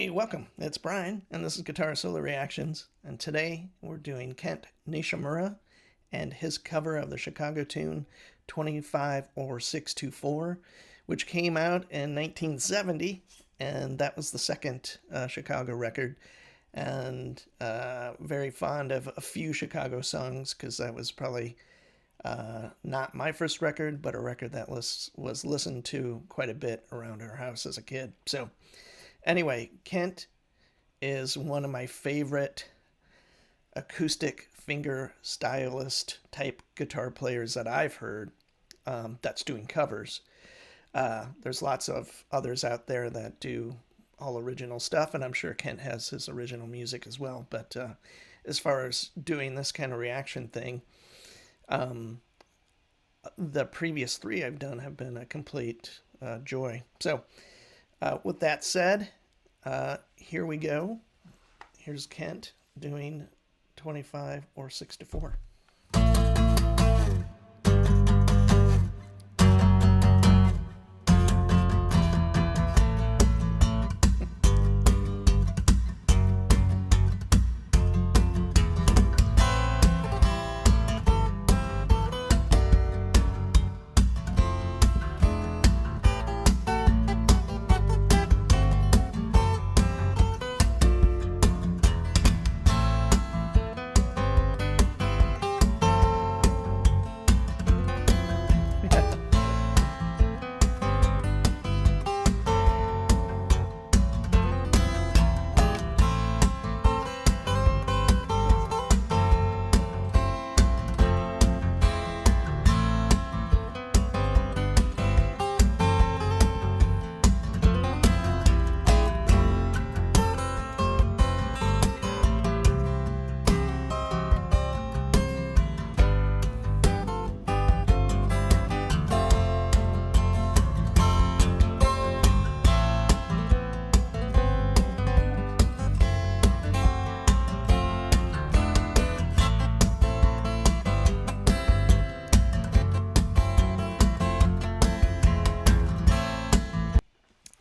Hey, welcome. It's Brian, and this is Guitar Solo Reactions. And today we're doing Kent NISIMURA and his cover of the Chicago tune 25 or 624, which came out in 1970, and that was the second Chicago record. And very fond of a few Chicago songs because that was probably not my first record, but a record that was listened to quite a bit around our house as a kid. So anyway, Kent is one of my favorite acoustic finger stylist type guitar players that I've heard that's doing covers. There's lots of others out there that do all original stuff, and I'm sure Kent has his original music as well. But as far as doing this kind of reaction thing, the previous three I've done have been a complete joy. So with that said, here we go. Here's Kent doing 25 or 6-4.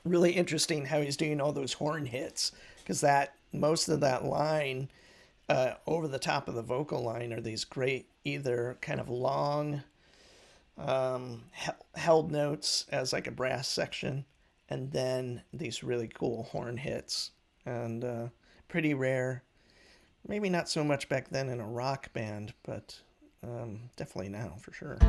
Really interesting how he's doing all those horn hits, because that most of that line over the top of the vocal line are these great either kind of long held notes as like a brass section, and then these really cool horn hits, and pretty rare. Maybe not so much back then in a rock band, but definitely now for sure.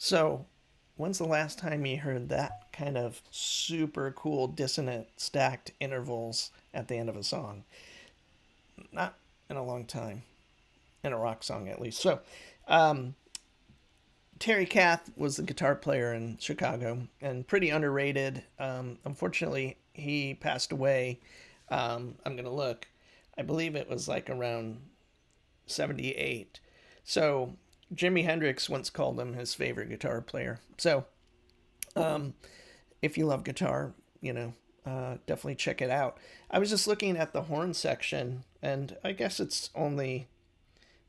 So, when's the last time you heard that kind of super cool dissonant stacked intervals at the end of a song? Not in a long time, in a rock song at least. So, um, Terry Kath was the guitar player in Chicago and pretty underrated. Unfortunately, he passed away. I'm going to look. I believe it was like around 78. So, Jimi Hendrix once called him his favorite guitar player. So, um, if you love guitar, definitely check it out. I was just looking at the horn section, and I guess it's only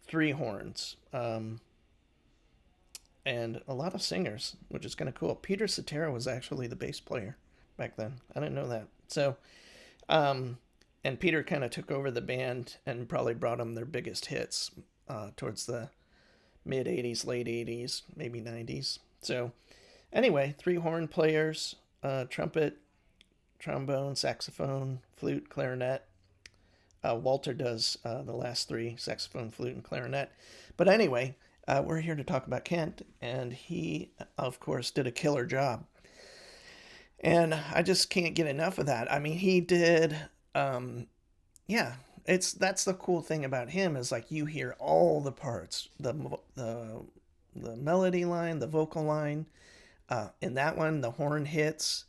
three horns. And a lot of singers, which is kind of cool. Peter Cetera was actually the bass player back then. I didn't know that. So, um, and Peter kind of took over the band and probably brought them their biggest hits towards the mid 80s, late 80s, maybe 90s. So, anyway, three horn players, trumpet, trombone, saxophone, flute, clarinet. Walter does the last three, saxophone, flute, and clarinet. But anyway, we're here to talk about Kent, and he, of course, did a killer job. And I just can't get enough of that. I mean, he did, yeah. That's the cool thing about him is like you hear all the parts, the melody line, the vocal line. In that one, the horn hits,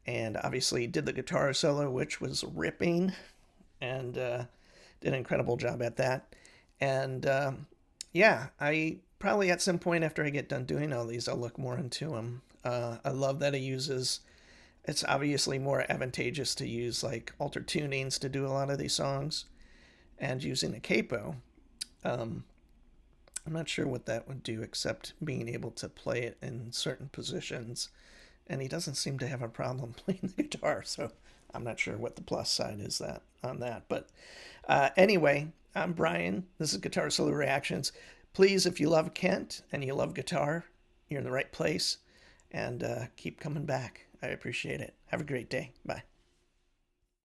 and obviously he did the guitar solo, which was ripping, and did an incredible job at that. And yeah, I probably at some point after I get done doing all these, I'll look more into them. I love that he uses. It's obviously more advantageous to use like altered tunings to do a lot of these songs, and using a capo. Um, I'm not sure what that would do except being able to play it in certain positions, and he doesn't seem to have a problem playing the guitar. So I'm not sure what the plus side is that on that. But anyway, I'm Brian. This is Guitar Solo Reactions. Please, if you love Kent and you love guitar, you're in the right place. And keep coming back. I appreciate it. Have a great day. Bye.